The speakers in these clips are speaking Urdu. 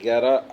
11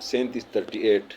38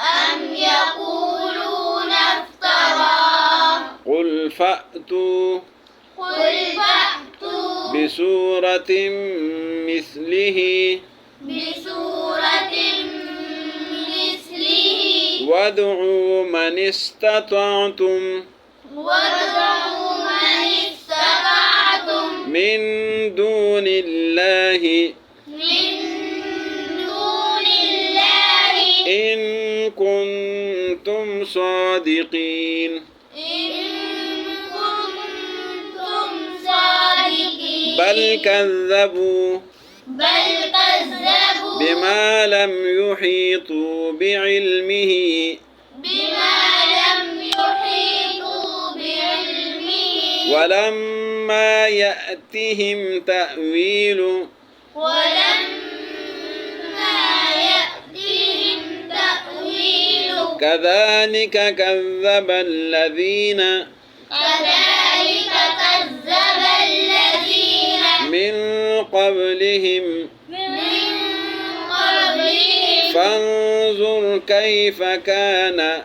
أم يقولون افتراه قل فأتوا قل فأتوا بسورة مثله بسورة مثله وادعوا من استطعتم وادعوا من استطعتم من دون الله من دون الله إن كنتم صادقين إن كنتم صادقين بل كذبوا بما لم يحيطوا بعلمه بما لم يحيطوا بعلمه ولما يأتهم تأويله ولما يأتهم تأويله كذلك كذب الذين كذلك كذب الذين من قبلهم من قبلهم فانظر كيف كان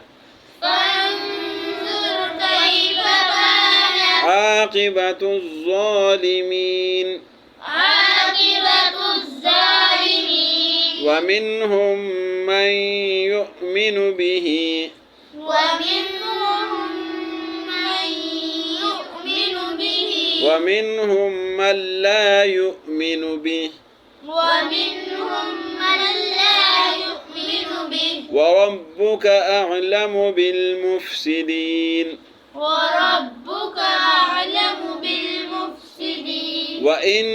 فانظر كيف كان عاقبة الظالمين عاقبة الظالمين ومنهم من يؤمن به ومنهم من يؤمن به ومنهم من لا يؤمن به ومنهم من لا يؤمن به وربك أعلم بالمفسدين وربك أعلم بالمفسدين وإن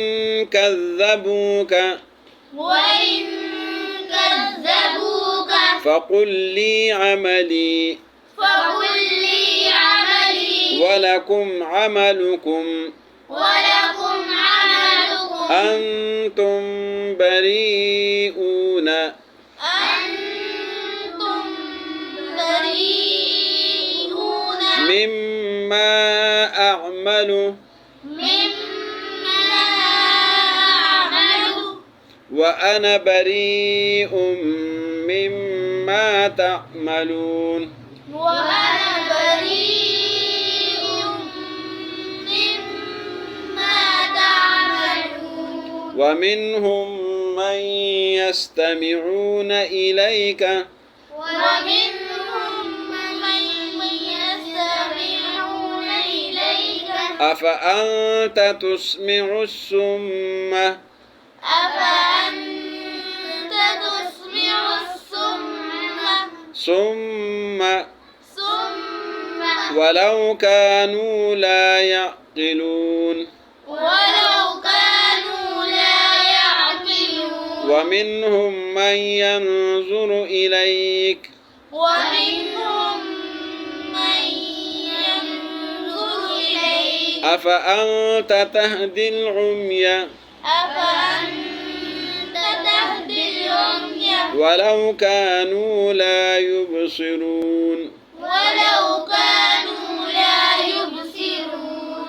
كذبوك وإن كذبوك فقل لي عملي فقل لي عملي ولكم عملكم ولكم عملكم أنتم بريئون أنتم بريئون مما أعمل مما أعمل وأنا بريء مما تعملون وأنا بريء مما تعملون ومنهم من يستمعون إليك ومنهم من يستمعون إليك أفأنت تسمع الصم أفأنت تسمع الصم ولو كانوا لا يعقلون ولو كانوا لا يعقلون ومنهم من ينظر إليك ومنهم من ينظر إليك أفأنت تهدي العمي أفأنت تهدي العمي ولو كانوا لا يبصرون ولو كانوا لا يبصرون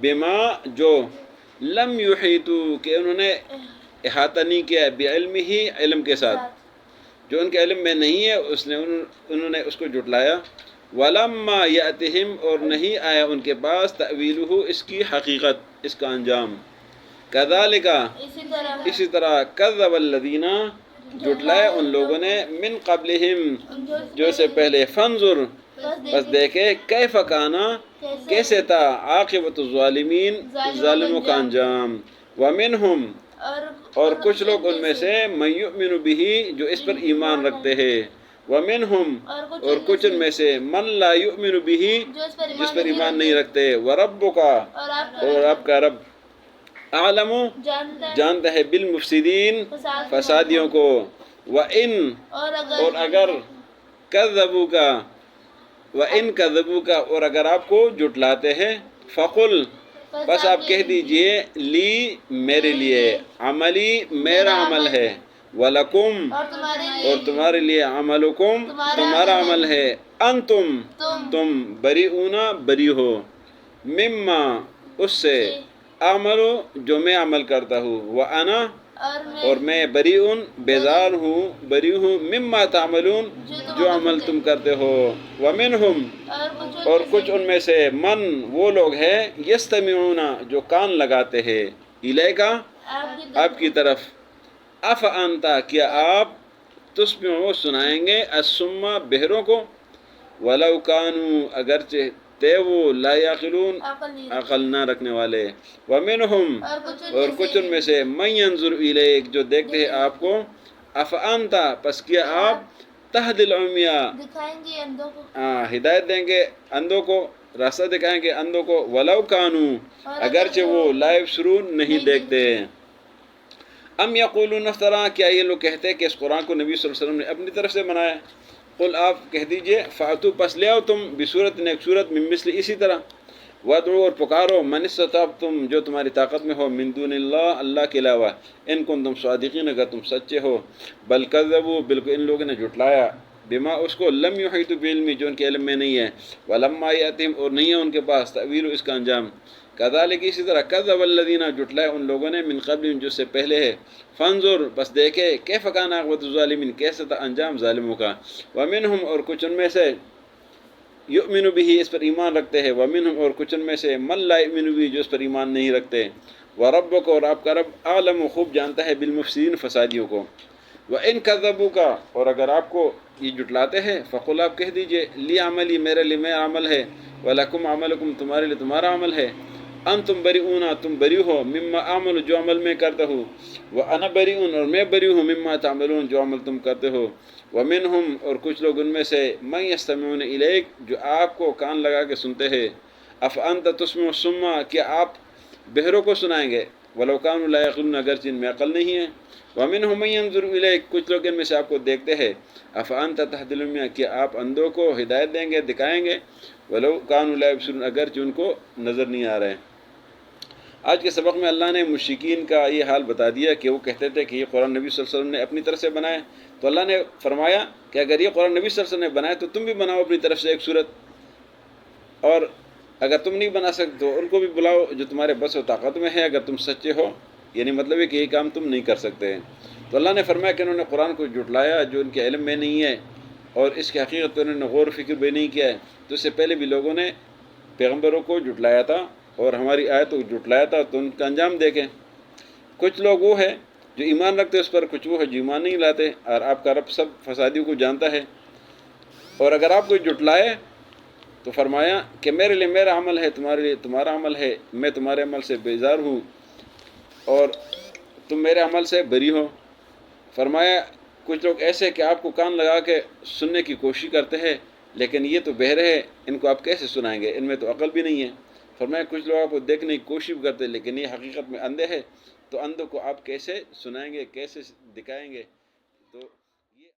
بما جو لم یحیطو کہ انہوں نے احاطہ نہیں کیا بعلم ہی علم کے ساتھ، جو ان کے علم میں نہیں ہے انہوں نے اس کو جھٹلایا. ولما یاتہم اور نہیں آیا ان کے پاس تأویلہ اس کی حقیقت، اس کا انجام. کذالک اسی طرح کذب الذین جھٹلایا ان لوگوں نے من قبلہم جو سے پہلے. فانظر بس دیکھے کیف کانا کیسے تھا عاقبۃ الظالمین ظالموں کا انجام. ومنہم اور کچھ لوگ ان میں سے من یؤمن بہ جو اس پر ایمان رکھتے ہیں. ومنہم اور کچھ ان میں سے من لا یؤمن بہ جس پر ایمان نہیں رکھتے. وربک اور آپ کا رب اعلم جانتا ہے بالمفسدین فسادیوں کو. وَإِن اور اگر کذبوک وَإِن کذبوک اور اگر آپ کو جھٹلاتے ہیں. فقل بس آپ کہہ دیجئے لی میرے لیے عملی میرا عمل ہے. وَلَكُمْ اور تمہارے لیے عملکم تمہارا عمل ہے. انتم تم بریئون بری ہو. مما اس سے اعملو جو میں عمل کرتا ہوں. وَأَنَا اور میں بریئون بیزار ہوں بری ہوں. مما تعملون جو عمل تم کرتے ہو. ومنہم اور کچھ ان میں سے من وہ لوگ ہیں یستمعون جو کان لگاتے ہیں. الیک آپ کی طرف. افانتا کیا آپ تسمع سنائیں گے الصم بہروں کو. ولو کانوا اگرچہ تھے وہ لا یعقلون عقل نہ رکھنے والے. ومنہم اور کچھ ان میں سے من ینظر الیک جو دیکھتے ہیں آپ کو. افانتا پس کیا آپ تہدی العمی ہدایت دیں گے اندھوں کو، راستہ دکھائیں گے اندھوں کو. ولو کانوا اگرچہ وہ لا یبصرون نہیں دیکھتے. ام یقولون افترا کیا یہ لوگ کہتے کہ اس قرآن کو نبی صلی اللہ علیہ وسلم نے اپنی طرف سے بنایا. قل آپ کہہ دیجئے فاتو پس لے آؤ تم بصورت ایک صورت من مثل اسی طرح. وادعو اور پکارو من استطعتم جو تمہاری طاقت میں ہو من دون اللہ اللہ کے علاوہ. ان کنتم صادقین اگر تم سچے ہو. بل کذبوا بالکل ان لوگوں نے جھٹلایا بما اس کو لم یحیطوا بعلم جو ان کے علم میں نہیں ہے. ولما یاتہم اور نہیں ہے ان کے پاس تأویل اس کا انجام. کذالک اسی طرح کذب الذین جھٹلایا ان لوگوں نے من قبل جو سے پہلے ہے. فانظر بس دیکھے کیف کان عاقبۃ الظالمین کیسا تھا انجام ظالموں کا. ومنہم اور کچھ ان میں سے یؤمن بہ اس پر ایمان رکھتے ہیں. ومنہم اور کچھ ان میں سے من لا یؤمن بہ جو اس پر ایمان نہیں رکھتے. وربک اور آپ کا رب اعلم خوب جانتا ہے بالمفسدین فسادیوں کو. وَإِن كَذَّبُوكَ اور اگر آپ کو یہ جھٹلاتے ہیں. فقل آپ کہہ دیجئے لی عملی میرے لیے میرا عمل ہے. وَلَكُمْ عملکم تمہارے لیے تمہارا عمل ہے. انتم بریئون تم بری ہو مما اعمل جو عمل میں کرتا ہوں. وانا بریئون اور میں بری ہوں مما تعملون جو عمل تم کرتے ہو. ومنہم اور کچھ لوگ ان میں سے من یستمعون الیک جو آپ کو کان لگا کے سنتے ہیں. افانت تسمع الصم کیا آپ بہروں کو سنائیں گے. ولو کانوا لا یعقلون اگرچہ ان میں عقل نہیں ہے. ومنہم من ینظر الیک کچھ لوگ ان میں سے آپ کو دیکھتے ہیں. افانت تہدی العمی کیا آپ اندھوں کو ہدایت دیں گے دکھائیں گے. ولو کانوا لا یبصرون اگرچہ ان کو نظر نہیں آ رہے. آج کے سبق میں اللہ نے مشرکین کا یہ حال بتا دیا کہ وہ کہتے تھے کہ یہ قرآن نبی صلی اللہ علیہ وسلم نے اپنی طرف سے بنایا. تو اللہ نے فرمایا کہ اگر یہ قرآن نبی صلی اللہ علیہ وسلم نے بنایا تو تم بھی بناؤ اپنی طرف سے ایک صورت. اور اگر تم نہیں بنا سکتے تو ان کو بھی بلاؤ جو تمہارے بس و طاقت میں ہے اگر تم سچے ہو. یعنی مطلب ہے کہ یہ کام تم نہیں کر سکتے. تو اللہ نے فرمایا کہ انہوں نے قرآن کو جھٹلایا جو ان کے علم میں نہیں ہے اور اس کی حقیقت پر انہوں نے غور و فکر بھی نہیں کیا ہے. تو اس سے پہلے بھی لوگوں نے پیغمبروں کو جھٹلایا تھا اور ہماری آیتوں کو جھٹلایا تھا. تو ان کا انجام دیکھیں. کچھ لوگ وہ ہیں جو ایمان رکھتے اس پر، کچھ وہ ہے جو ایمان نہیں لاتے. اور آپ کا رب سب فسادیوں کو جانتا ہے. اور اگر آپ کو جھٹلائے تو فرمایا کہ میرے لیے میرا عمل ہے تمہارے لیے تمہارا عمل ہے. میں تمہارے عمل سے بیزار ہوں اور تم میرے عمل سے بری ہو. فرمایا کچھ لوگ ایسے کہ آپ کو کان لگا کے سننے کی کوشش کرتے ہیں لیکن یہ تو بہرے ہیں ان کو آپ کیسے سنائیں گے، ان میں تو عقل بھی نہیں ہے. فرمایا کچھ لوگ آپ کو دیکھنے کی کوشش بھی کرتے لیکن یہ حقیقت میں اندھے ہیں. تو اندھوں کو آپ کیسے سنائیں گے، کیسے دکھائیں گے. تو